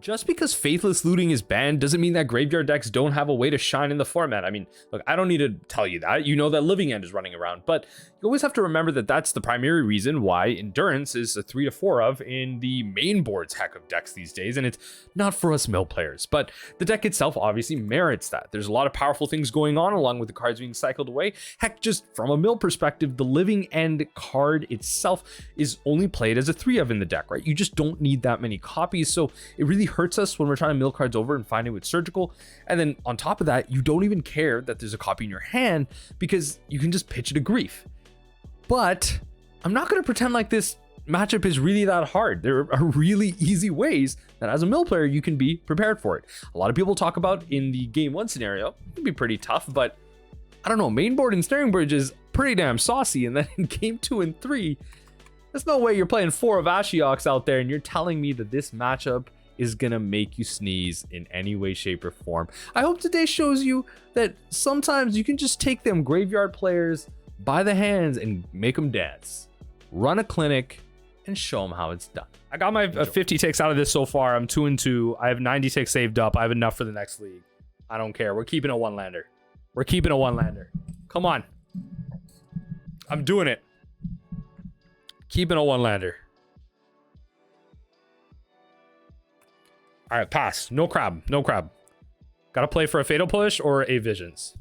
just because Faithless Looting is banned doesn't mean that graveyard decks don't have a way to shine in the format. I mean, look, I don't need to tell you that. You know that Living End is running around, but you always have to remember that that's the primary reason why Endurance is a 3 to 4 of in the main board's heck of decks these days, and it's not for us mill players. But the deck itself obviously merits that. There's a lot of powerful things going on along with the cards being cycled away. Heck, just from a mill perspective, the Living End card itself is only played as a 3 of in the deck, right? You just don't need that many copies, so it really hurts us when we're trying to mill cards over and find it with Surgical. And then on top of that, you don't even care that there's a copy in your hand because you can just pitch it a grief. But I'm not going to pretend like this matchup is really that hard. There are really easy ways that as a mill player you can be prepared for it. A lot of people talk about in the game 1 scenario, it'd be pretty tough, but I don't know, Mainboard and Ensnaring Bridge is pretty damn saucy, and then in game 2 and 3, there's no way you're playing 4 of Ashioks out there and you're telling me that this matchup is gonna make you sneeze in any way, shape, or form. I hope today shows you that sometimes you can just take them graveyard players by the hands and make them dance. Run a clinic and show them how it's done. I got my 50 ticks out of this so far. I'm 2 and 2. I have 90 ticks saved up. I have enough for the next league. I don't care. We're keeping a 1-lander. We're keeping a 1-lander. Come on. I'm doing it. Keeping a 1-lander. All right, pass. No crab. No crab. Got to play for a Fatal Push or a Visions.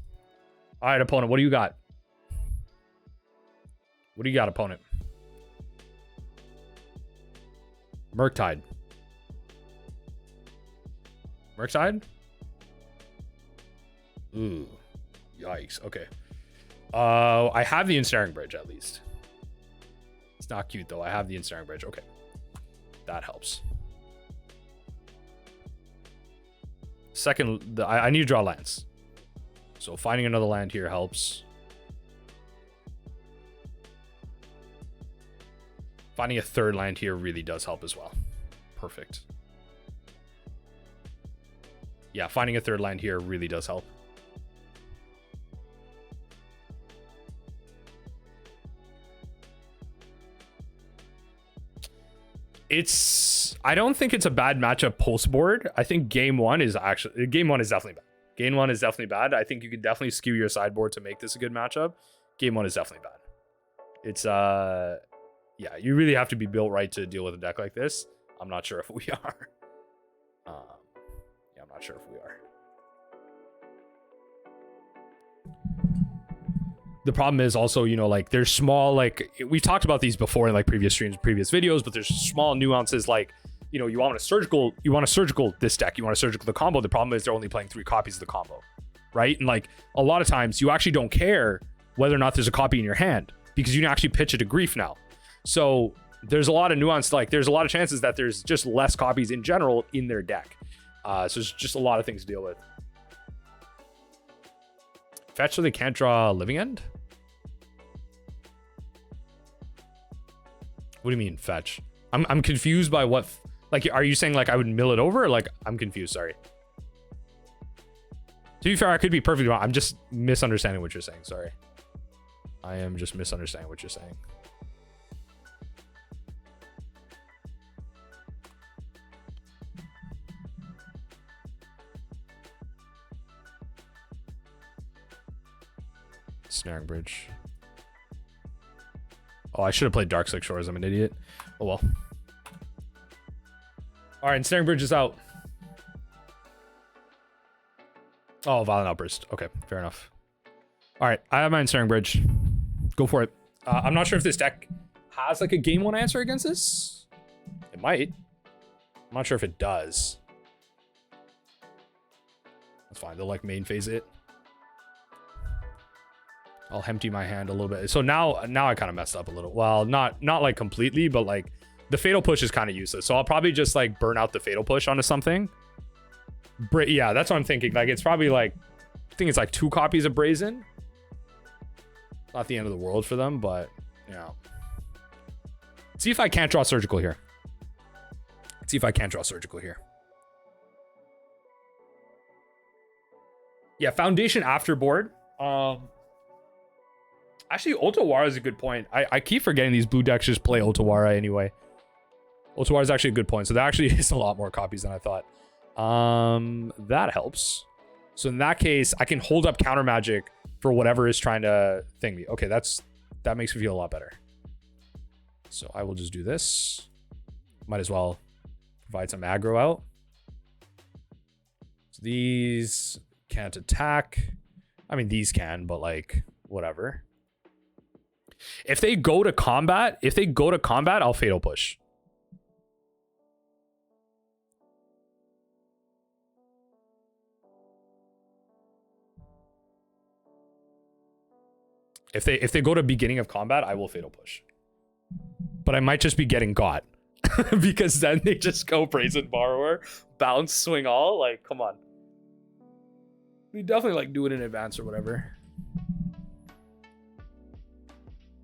All right, opponent. What do you got? What do you got, opponent? Murktide. Murktide? Ooh. Yikes. Okay. I have the Ensnaring Bridge, at least. It's not cute, though. I have the Ensnaring Bridge. Okay. That helps. Second, I need to draw lands. So finding another land here helps. Finding a third land here really does help as well. Perfect. Yeah, finding a third land here really does help. I don't think it's a bad matchup post board. I think game one is definitely bad. Game one is definitely bad. I think you could definitely skew your sideboard to make this a good matchup. Game one is definitely bad. It's yeah, you really have to be built right to deal with a deck like this. I'm not sure if we are. Yeah, I'm not sure if we are. The problem is also, you know, like there's small, like we've talked about these before in like previous streams, previous videos, but there's small nuances like, you know, you want a surgical this deck, you want a surgical the combo. The problem is they're only playing 3 copies of the combo, right? And like a lot of times you actually don't care whether or not there's a copy in your hand because you can actually pitch it to grief now. So there's a lot of nuance, like there's a lot of chances that there's just less copies in general in their deck. So there's just a lot of things to deal with. Fetch so they can't draw Living End? What do you mean fetch? I'm confused by what, like, are you saying like I would mill it over? Or like, I'm confused, sorry. To be fair, I could be perfectly wrong. I'm just misunderstanding what you're saying, sorry. I am just misunderstanding what you're saying. Ensnaring Bridge. Oh, I should have played Darkslick Shores. I'm an idiot. Oh well. All right, Ensnaring Bridge is out. Oh, Violent Outburst. Okay, fair enough. All right, I have my Ensnaring Bridge. Go for it. I'm not sure if this deck has like a game 1 answer against this. It might. I'm not sure if it does. That's fine. They'll like main phase it. I'll empty my hand a little bit. So now I kind of messed up a little. Well, not like completely, but like the Fatal Push is kind of useless. So I'll probably just like burn out the Fatal Push onto something. Yeah, that's what I'm thinking. Like it's probably like, I think it's like 2 copies of Brazen. Not the end of the world for them, but you know. See if I can't draw Surgical here. See if I can't draw Surgical here. Yeah, Foundation after board. Actually, Otawara is a good point. I keep forgetting these blue decks just play Otawara anyway. Otawara is actually a good point. So that actually is a lot more copies than I thought. That helps. So in that case, I can hold up counter magic for whatever is trying to thing me. Okay, that makes me feel a lot better. So I will just do this. Might as well provide some aggro out. So these can't attack. I mean, these can, but like, whatever. If they go to combat, I'll Fatal Push. If they go to beginning of combat, I will Fatal Push. But I might just be getting got. Because then they just go Brazen Borrower, bounce, swing all. Like, come on. We definitely like do it in advance or whatever.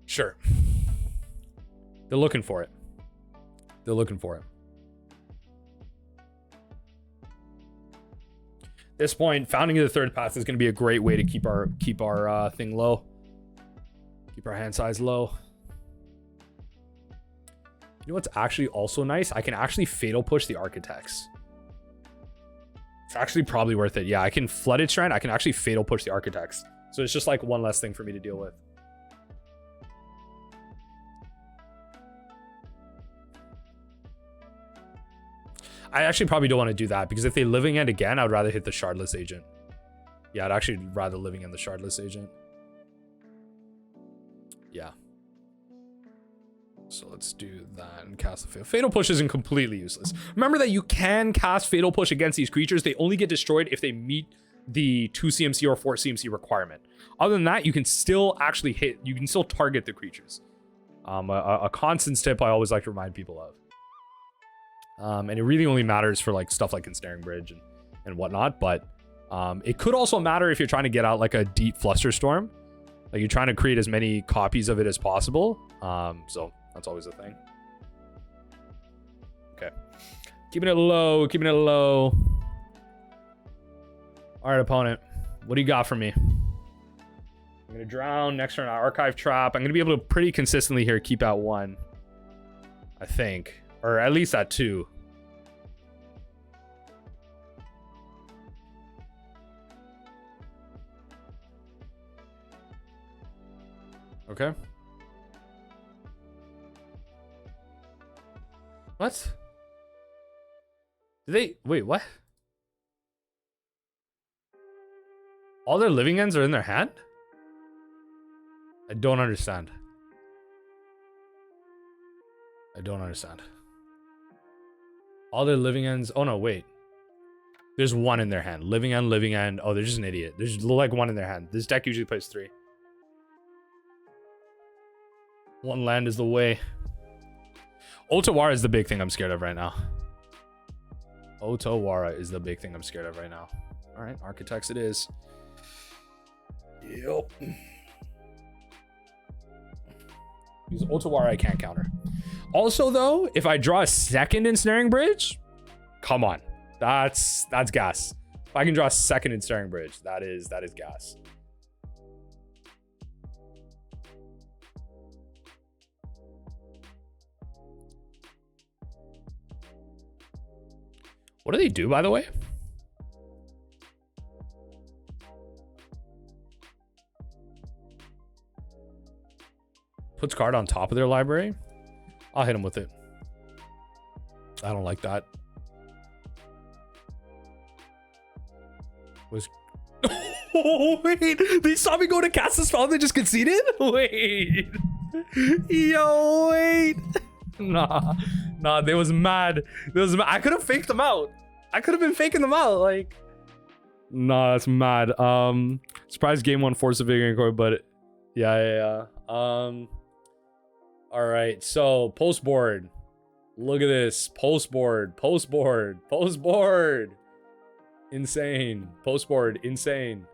Sure. They're looking for it. They're looking for it. At this point, founding of the third path is going to be a great way to keep our thing low. Keep our hand size low. You know what's actually also nice? I can actually Fatal Push the Architects. It's actually probably worth it. Yeah, I can Flooded Strand. I can actually Fatal Push the Architects. So it's just like one less thing for me to deal with. I actually probably don't want to do that because if they Living End again, I'd rather hit the Shardless Agent. Yeah, I'd actually rather Living End the Shardless Agent. Yeah. So let's do that and cast the Fatal Push isn't completely useless. Remember that you can cast Fatal Push against these creatures. They only get destroyed if they meet the 2 CMC or 4 CMC requirement. Other than that, you can still actually hit. You can still target the creatures. A constant tip I always like to remind people of. And it really only matters for like stuff like Ensnaring Bridge and whatnot. But it could also matter if you're trying to get out like a deep Flusterstorm. Like you're trying to create as many copies of it as possible. So that's always a thing. Okay. Keeping it low, keeping it low. All right, opponent. What do you got for me? I'm going to drown. Next turn, Archive Trap. I'm going to be able to pretty consistently here keep out 1. I think. Or at least at 2. Okay. What? Did they... Wait, what? All their Living Ends are in their hand? I don't understand. I don't understand. All their Living Ends... Oh, no, wait. There's 1 in their hand. Living End, Living End. Oh, they're just an idiot. There's like 1 in their hand. This deck usually plays 3. 1 land is the way. Otawara is the big thing I'm scared of right now. Otawara is the big thing I'm scared of right now. All right, Architects it is. Yep. Because Otawara I can't counter. Also, though, if I draw a second Ensnaring Bridge, come on. That's gas. If I can draw a second Ensnaring Bridge, that is gas. What do they do, by the way? Puts card on top of their library. I'll hit them with it. I don't like that. Was oh wait, they saw me go to cast the spell and they just conceded? Wait. Yo, wait. Nah, they was mad. I could have faked them out. I could have been faking them out. Like, nah, that's mad. Surprise game 1 Force of Vigor core, but yeah. All right, so post board. Look at this. Post board. Insane. Post board, insane.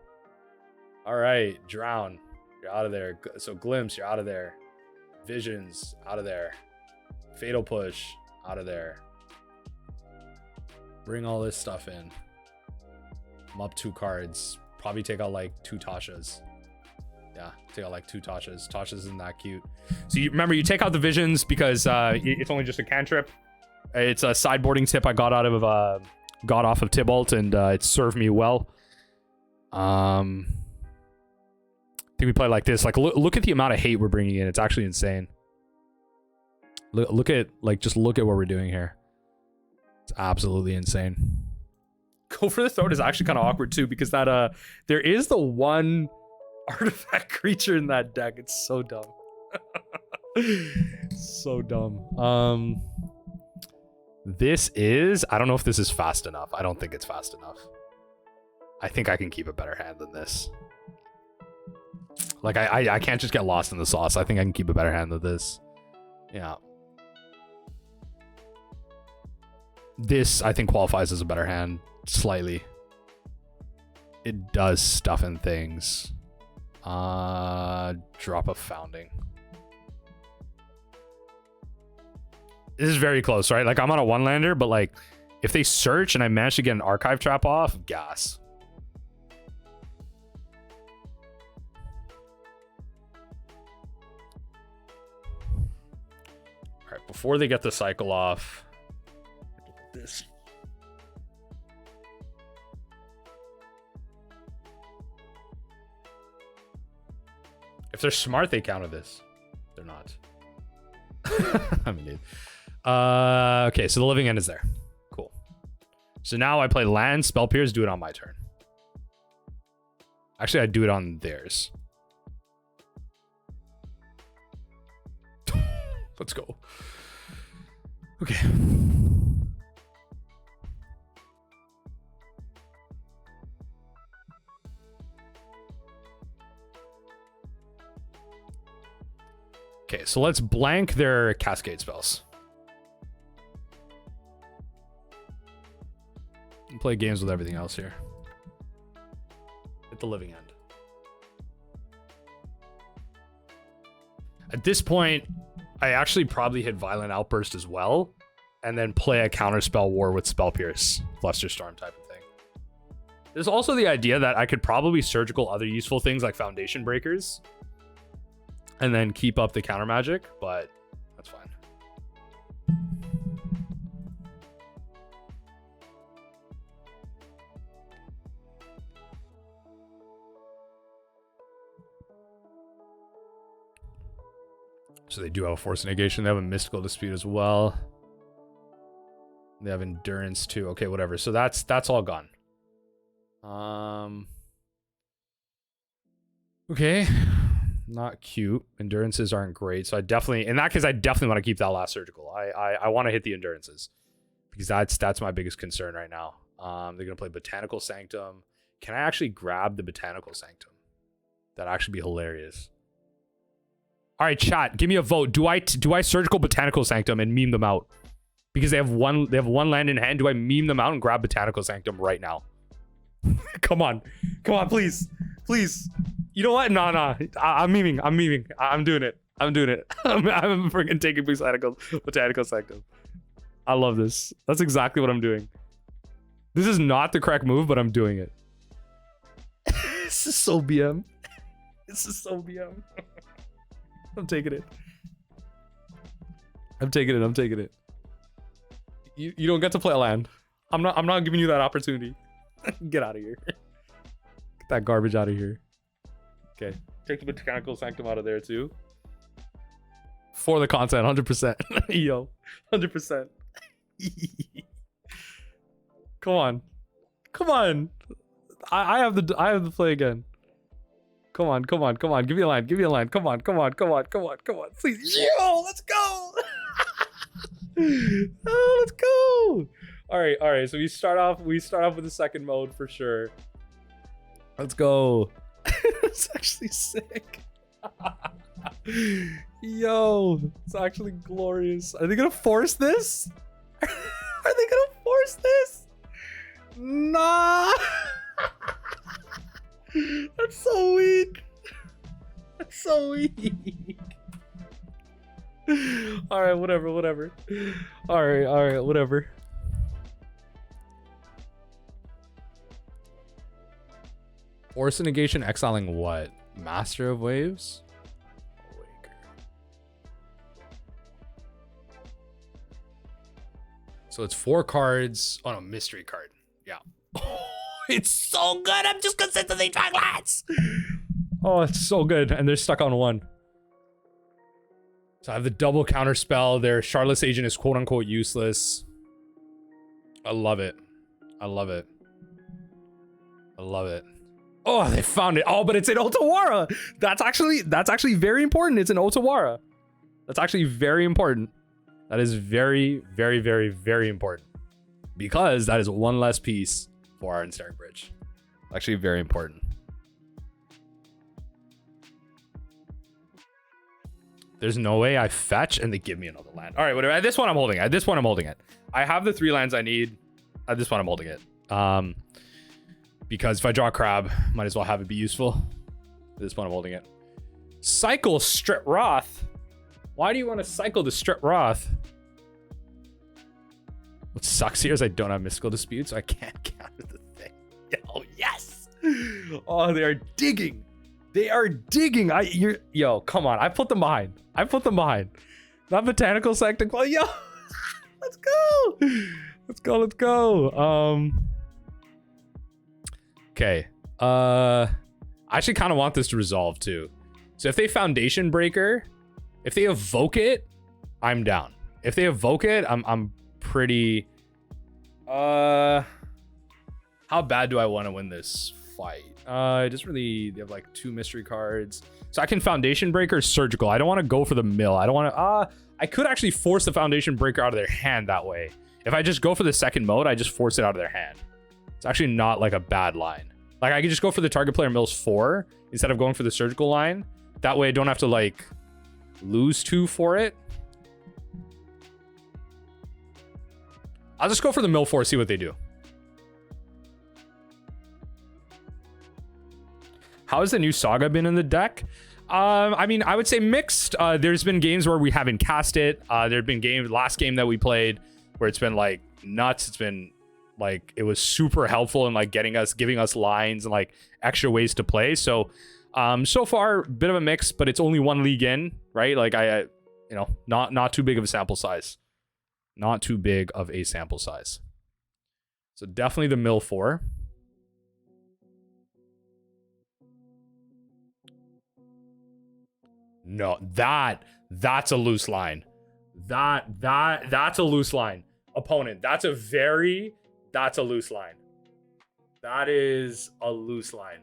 All right, drown. You're out of there. So Glimpse, you're out of there. Visions, out of there. Fatal Push, out of there. Bring all this stuff in. I'm up 2 cards. Probably take out like 2 Tashas. Yeah, take out like 2 Tashas. Tasha's isn't that cute. So you remember, you take out the Visions because it's only just a cantrip. It's a sideboarding tip I got off of Tybalt, and it served me well. I think we play like this. Like, look at the amount of hate we're bringing in. It's actually insane. Look at, like, just look at what we're doing here. It's absolutely insane. Go for the throat is actually kind of awkward too, because that there is the one artifact creature in that deck. It's so dumb. So dumb. This is, I don't know if this is fast enough. I don't think it's fast enough. I think I can keep a better hand than this. Like, I can't just get lost in the sauce. I think I can keep a better hand than this. Yeah. This, I think, qualifies as a better hand. Slightly. It does stuff and things. Drop a Founding. This is very close, right? Like, I'm on a one-lander, but, like, if they search and I manage to get an Archive Trap off, gas. All right, before they get the cycle off, this. If they're smart, they counter this. They're not. I'm an idiot. Okay, so the living end is there. Cool. So now I play land, spell pierce, do it on my turn. Actually, I do it on theirs. Let's go. Okay. Okay, so let's blank their cascade spells. And play games with everything else here. Hit the living end. At this point, I actually probably hit Violent Outburst as well, and then play a counterspell war with Spell Pierce, Flusterstorm type of thing. There's also the idea that I could probably surgical other useful things like Foundation Breakers, and then keep up the counter magic, but that's fine. So they do have a Force Negation. They have a Mystical Dispute as well. They have Endurance too. Okay, whatever. So that's all gone. Okay. Not cute. Endurances aren't great. So I definitely, in that case, I definitely want to keep that last surgical. I want to hit the endurances because that's my biggest concern right now. They're gonna play Botanical Sanctum. Can I actually grab the Botanical Sanctum? That'd actually be hilarious. All right, chat, give me a vote. Do I surgical Botanical Sanctum and meme them out? Because they have one land in hand. Do I meme them out and grab Botanical Sanctum right now? Come on, please. You know what? No. I'm memeing. I'm doing it. I'm freaking taking Botanical Sanctum. I love this. That's exactly what I'm doing. This is not the correct move, but I'm doing it. This is so BM. I'm taking it. You don't get to play a land. I'm not giving you that opportunity. Get out of here. Get that garbage out of here. Okay. Take the Botanical Sanctum out of there too. For the content, 100%. Yo, 100%. Come on. I have the play again. Come on. Give me a line. Come on. Please. Yo, let's go. Oh, let's go. All right. So we start off with the second mode for sure. Let's go. It's actually sick. Yo, it's actually glorious. Are they gonna force this? Nah. That's so weak. All right, whatever. All right, whatever. Force negation, exiling what? Master of Waves? Awaker. So it's 4 cards. Oh no, mystery card. Yeah. It's so good. I'm just consistently trying lands. Oh, it's so good. And they're stuck on 1. So I have the double counter spell. Their Shardless Agent is quote unquote useless. I love it. I love it. I love it. Oh, they found it. Oh, but it's in Otawara. That's actually very important. It's in Otawara. That's actually very important. That is very, very, very, very important. Because that is 1 less piece for our Ensnaring Bridge. Actually very important. There's no way I fetch and they give me another land. All right, whatever. At this one, I'm holding it. At this one, I'm holding it. I have the 3 lands I need. At this one, I'm holding it. Because if I draw a crab, might as well have it be useful. At this one, I'm holding it. Cycle Strip Wrath. Why do you want to cycle the Strip Wrath? What sucks here is I don't have Mystical Dispute, so I can't counter the thing. Oh, yes! Oh, they are digging. They are digging. Yo, come on. I put them behind. I put them behind. Not Botanical Sector. Well, yo, let's go. Let's go. Let's go. Okay. I actually kind of want this to resolve too. So if they Foundation Breaker, if they evoke it, I'm down. If they evoke it, I'm pretty. How bad do I want to win this fight? It doesn't really. They have like 2 mystery cards, so I can Foundation Breaker Surgical. I don't want to go for the mill. I don't want to. I could actually force the Foundation Breaker out of their hand that way. If I just go for the second mode, I just force it out of their hand. It's actually not like a bad line. Like I could just go for the target player mills 4 instead of going for the surgical line. That way I don't have to like lose 2 for it. I'll just go for the mill 4, see what they do. How has the new Saga been in the deck? I mean, I would say mixed. There's been games where we haven't cast it. There have been games, last game that we played, where it's been like nuts. It's been like, it was super helpful in like giving us lines and like extra ways to play. So, so far, bit of a mix, but it's only 1 league in, right? Like you know, not too big of a sample size. Not too big of a sample size. So definitely the mill 4. No, that's a loose line. That's a loose line. Opponent, that's a loose line. That is a loose line.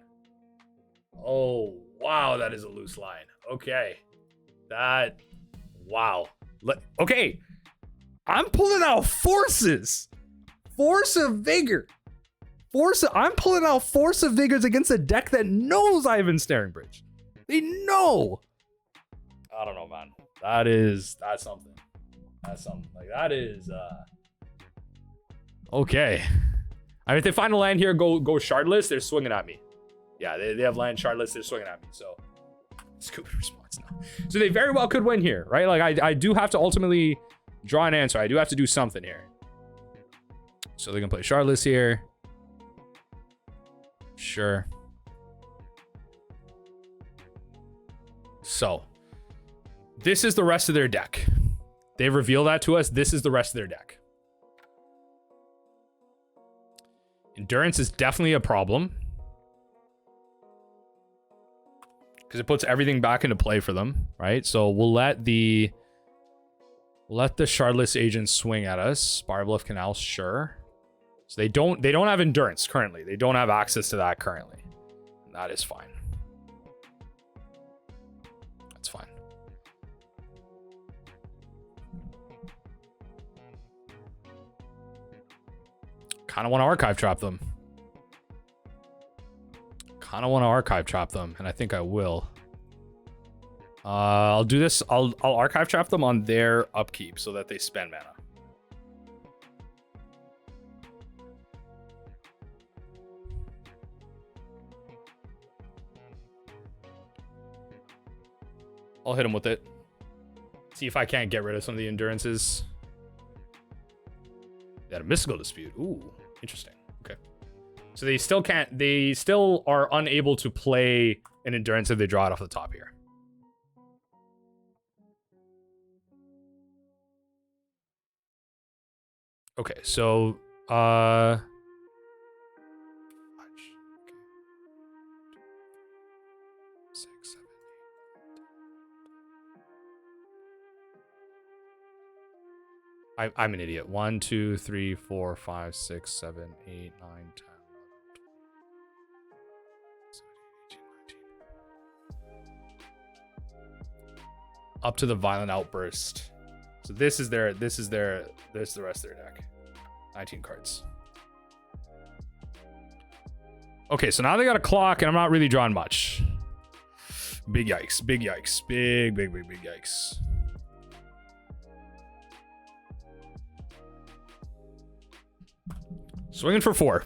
Oh, wow, that is a loose line. Okay. Wow. Okay. I'm pulling out forces. Force of Vigor. I'm pulling out Force of Vigors against a deck that knows I have Ensnaring Bridge. They know. I don't know, man. That's something. That's something. Like, that is, okay. I mean, if they find a land here, go Shardless, they're swinging at me. Yeah, they have land Shardless, they're swinging at me, so. Stupid response now. So they very well could win here, right? Like, I do have to ultimately draw an answer. I do have to do something here. So they're gonna play Shardless here. Sure. So, this is the rest of their deck. They reveal that to us. This is the rest of their deck. Endurance is definitely a problem, because it puts everything back into play for them, right? So we'll let the Shardless Agent swing at us. Sparbluff Canal, sure. So they don't have endurance currently. They don't have access to that currently. That is fine. That's fine. Kind of want to archive trap them. And I think I will. I'll do this. I'll archive trap them on their upkeep so that they spend mana. I'll hit them with it. See if I can't get rid of some of the endurances. They had a Mystical Dispute. Ooh, interesting. Okay. So they still can't, they still are unable to play an endurance if they draw it off the top here. Okay, so I'm an idiot. 1, 2, 3, 4, 5, 6, 7, 8, 9, 10, 11, 12, up to the violent outburst. So this is the rest of their deck. 19 cards. Okay, so now they got a clock, and I'm not really drawing much. Big yikes, big yikes, big yikes. Swinging for 4.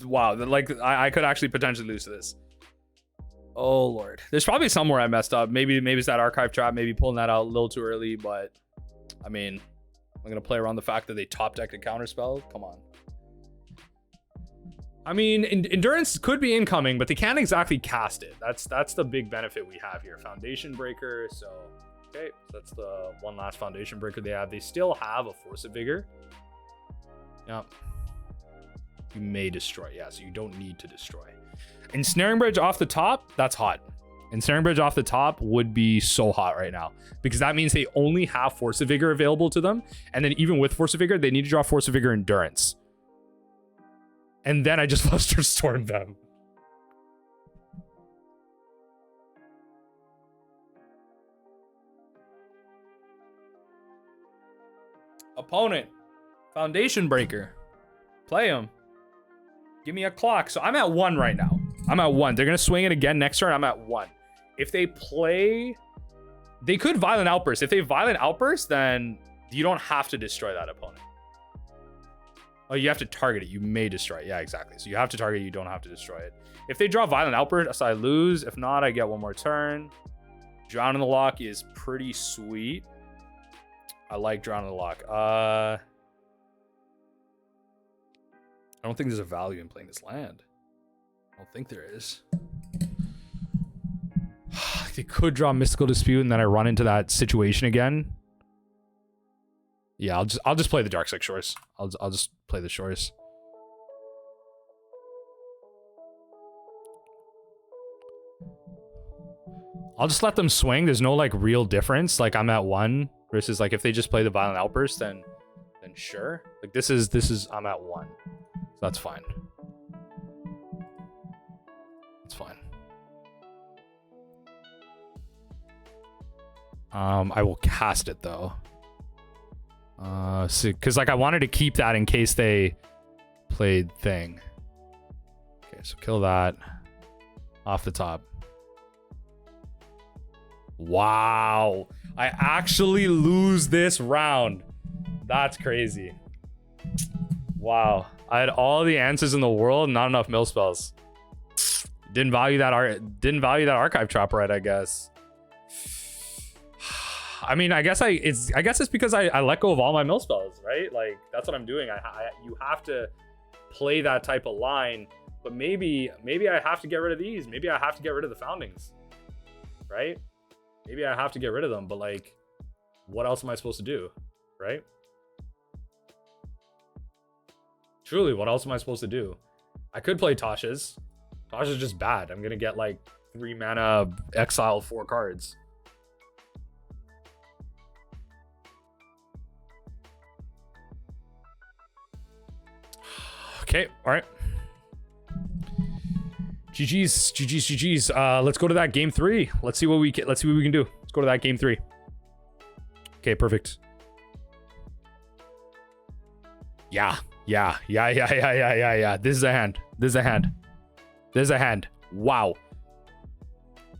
Wow, like I could actually potentially lose to this. Oh Lord, there's probably somewhere I messed up. Maybe it's that archive trap. Maybe pulling that out a little too early. But I mean, I'm gonna play around the fact that they top decked a counterspell. Come on. I mean, endurance could be incoming, but they can't exactly cast it. That's the big benefit we have here. Foundation breaker. So okay, so that's the one last foundation breaker they have. They still have a force of vigor. Yep. You may destroy. Yeah, so you don't need to destroy. Ensnaring Bridge off the top, that's hot. Ensnaring Bridge off the top would be so hot right now, because that means they only have Force of Vigor available to them. And then even with Force of Vigor, they need to draw Force of Vigor Endurance. And then I just Luster Storm them. Opponent. Foundation Breaker. Play him. Give me a clock. So I'm at 1 right now. I'm at 1. They're going to swing it again next turn. I'm at 1. If they play... They could Violent Outburst. If they Violent Outburst, then you don't have to destroy that opponent. Oh, you have to target it. You may destroy it. Yeah, exactly. So you have to target it. You don't have to destroy it. If they draw Violent Outburst, so I lose. If not, I get one more turn. Drown in the Loch is pretty sweet. I like Drown in the Loch. I don't think there's a value in playing this land. I don't think there is. They could draw Mystical Dispute, and then I run into that situation again. Yeah, I'll just play the Darkslick Shores. I'll just play the Shores. I'll just let them swing. There's no like real difference. Like I'm at 1 versus like if they just play the Violent Outburst, then sure. Like this is I'm at 1. So that's fine. That's fine. I will cast it though. See, because like I wanted to keep that in case they played thing. Okay, so kill that off the top. Wow, I actually lose this round. That's crazy. Wow, I had all the answers in the world, not enough mill spells. Didn't value that archive trap right, I guess. I mean, I guess it's because I let go of all my mill spells, right? Like that's what I'm doing. You have to play that type of line, but maybe I have to get rid of these. Maybe I have to get rid of the foundings, right? Maybe I have to get rid of them, but like, what else am I supposed to do, right? Truly, what else am I supposed to do? I could play Tasha's. Tasha's just bad. I'm gonna get like 3 mana, exile 4 cards. Okay, all right. GG's. Let's go to that game 3. Let's see what we can do. Let's go to that game 3. Okay, perfect. Yeah. This is a hand. Wow.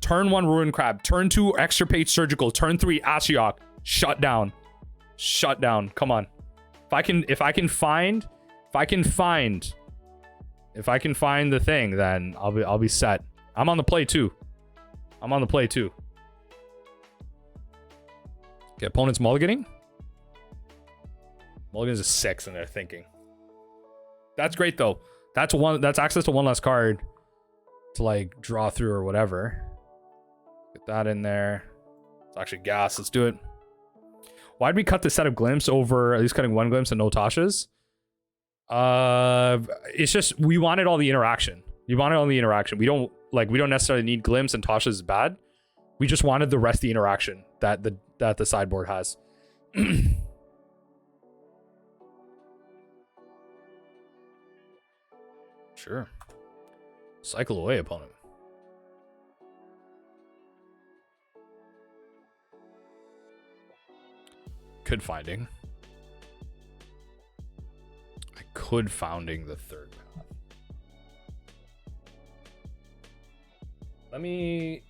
Turn 1 Ruin Crab. Turn 2 Extirpate Surgical. Turn 3 Ashiok. Shut down. Come on. If I can find the thing, then I'll be set. I'm on the play too. Okay, opponent's mulliganing. Mulligan's a 6 and they're thinking. That's great though. That's access to 1 less card to like draw through or whatever. Get that in there. It's actually gas. Let's do it. Why'd we cut the set of Glimpse over at least cutting one Glimpse and no Tasha's? It's just we wanted all the interaction. You wanted all the interaction. We don't necessarily need Glimpse and Tasha's bad. We just wanted the rest of the interaction that the sideboard has. Sure. Cycle away, opponent. Could finding. I could founding the third path. Let me.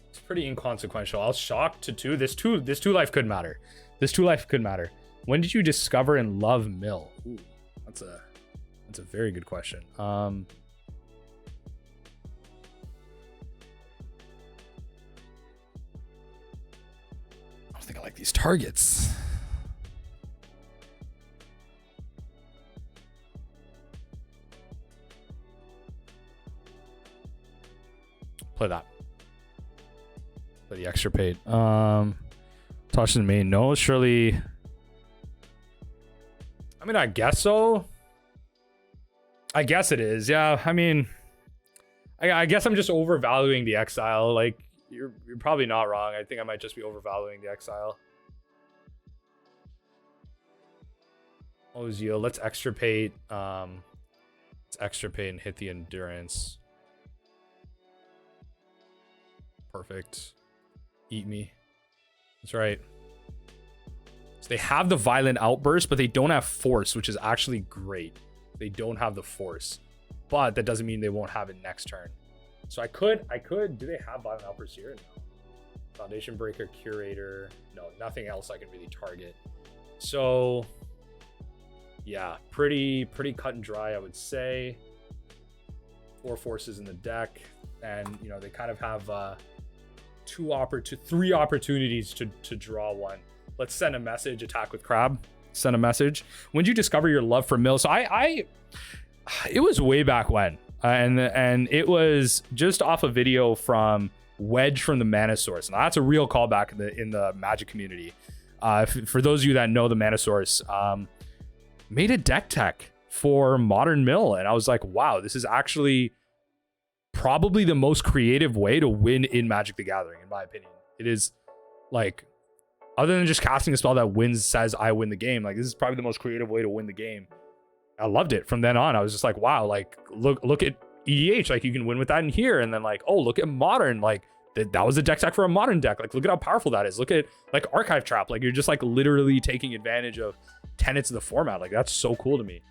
It's pretty inconsequential. I'll shock to 2. This two life could matter. This 2 life could matter. When did you discover and love Mill? Ooh, that's a very good question. I don't think I like these targets. Play that. Play the extra paid. Tasha's main. No, surely. I mean, I guess so. I guess it is. Yeah. I mean, I guess I'm just overvaluing the exile. Like, you're probably not wrong. I think I might just be overvaluing the exile. Ozio, let's extirpate. Let's extirpate and hit the endurance. Perfect. Eat me. That's right. So they have the violent outburst, but they don't have force, which is actually great. They don't have the force, but that doesn't mean they won't have it next turn. So I could, do they have violent outburst here? No. Foundation breaker, curator. No, nothing else I can really target. So yeah, pretty cut and dry, I would say. 4 forces in the deck, and you know, they kind of have 3 opportunities to draw one. Let's send a message. Attack with Crab. Send a message. When did you discover your love for Mill? So it was way back when, and it was just off a video from Wedge from the Mana Source. Now that's a real callback in the Magic community. For those of you that know the Mana Source, made a deck tech for Modern Mill, and I was like, wow, this is actually probably the most creative way to win in Magic the Gathering, in my opinion. It is like, other than just casting a spell that says I win the game, like this is probably the most creative way to win the game. I loved it. From then on, I was just like, wow, like look at EDH, like you can win with that in here. And then like, oh, look at Modern, like that was a deck tech for a Modern deck. Like look at how powerful that is. Look at like Archive Trap. Like you're just like literally taking advantage of tenets of the format. Like that's so cool to me.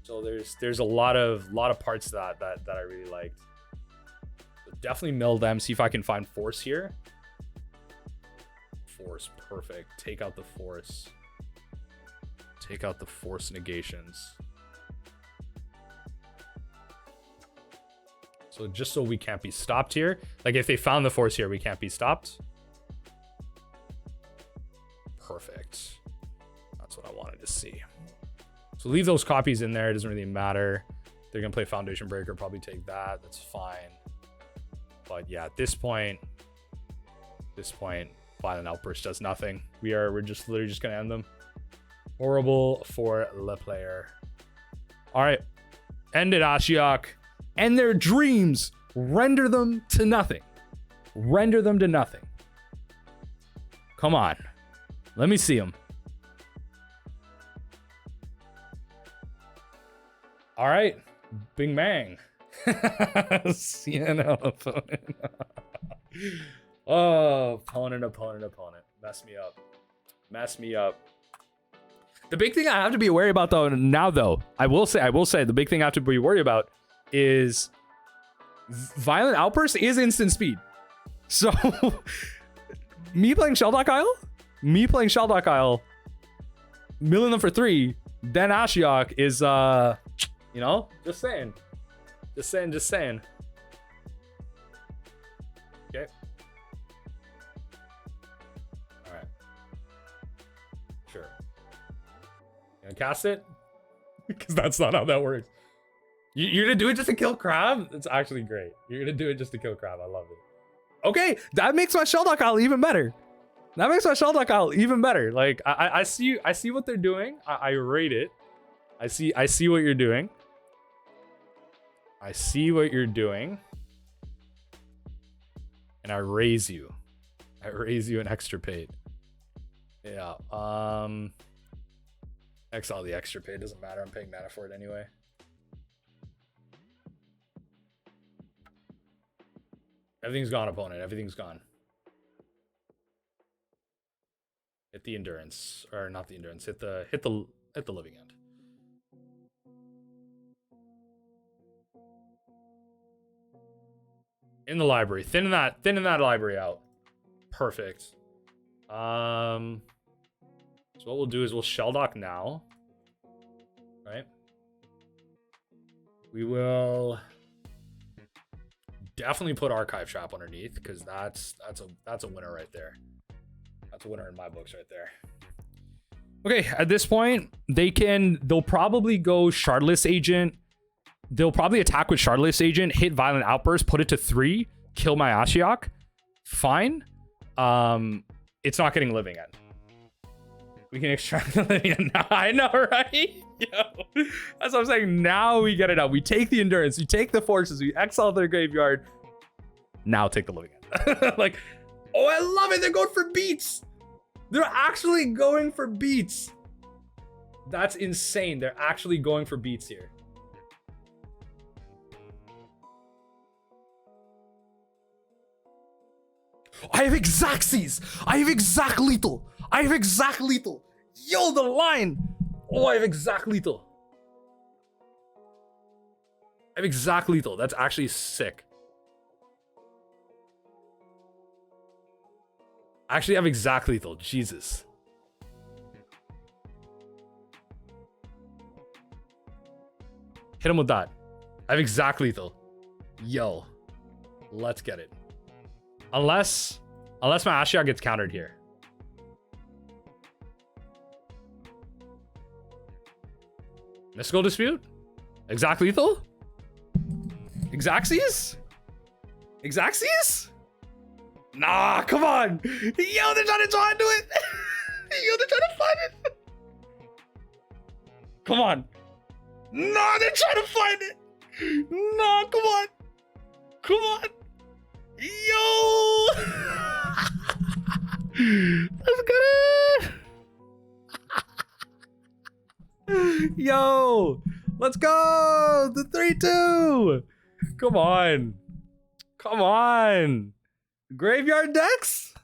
So there's a lot of parts to that I really liked. So definitely mill them. See if I can find force here. Force, perfect. Take out the force. Take out the force negations. So just so we can't be stopped here. Like if they found the force here, we can't be stopped. Perfect. That's what I wanted to see. So leave those copies in there. It doesn't really matter. They're going to play Foundation Breaker, probably take that. That's fine. But yeah, at this point, Violent Outburst does nothing. We're just literally just going to end them. Horrible for the player. All right. End it, Ashiok. End their dreams. Render them to nothing. Render them to nothing. Come on. Let me see them. All right. Bing bang. Sienna opponent. Oh, opponent. Mess me up. The big thing I have to be worried about I will say the big thing I have to be worried about is Violent Outburst is instant speed. So me playing Shelldock Isle, milling them for 3, then Ashiok is you know, just saying. Okay. All right. Sure. You gonna cast it? Because that's not how that works. You're gonna do it just to kill Crab? It's actually great. You're gonna do it just to kill Crab. I love it. Okay, that makes my Shelldock Isle even better. That makes my shell dock out even better. Like I see what they're doing. I rate it. I see what you're doing. I see what you're doing. And I raise you. I raise you an extra paid. Yeah. Exile the extra paid. Doesn't matter. I'm paying mana for it anyway. Everything's gone, opponent. Everything's gone. Hit the endurance, or not the endurance. Hit the living end. In the library, thinning that library out. Perfect. So what we'll do is we'll shell dock now, right? We will definitely put Archive Trap underneath because that's a winner right there. That's a winner in my books right there. Okay, at this point, they'll probably go Shardless Agent. They'll probably attack with Shardless Agent, hit Violent Outburst, put it to 3, kill my Ashiok. Fine. It's not getting living end. We can extract the living end now. I know, right? Yo, that's what I'm saying. Now we get it out. We take the endurance, we take the forces, we exile their graveyard. Now take the living end. Like, oh, I love it. They're going for beats. They're actually going for beats. That's insane. They're actually going for beats here. I have exact seize. I have exact lethal. I have exact lethal. Yo, the line. Oh, I have exact lethal. I have exact lethal. That's actually sick. I actually have exact lethal. Jesus. Hit him with that. I have exact lethal. Yo. Let's get it. Unless my Ashiok gets countered here. Mystical Dispute? Exact lethal? Exacxies? Exacxies? Nah, come on. Yo, they're trying to do it. Yo, they're trying to find it. Come on. No, they're trying to find it. No, come on. Come on. Yo. Let's get it. Yo. Let's go. The 3-2. Come on. Come on. Graveyard decks?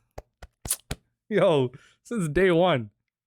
Yo, since day one.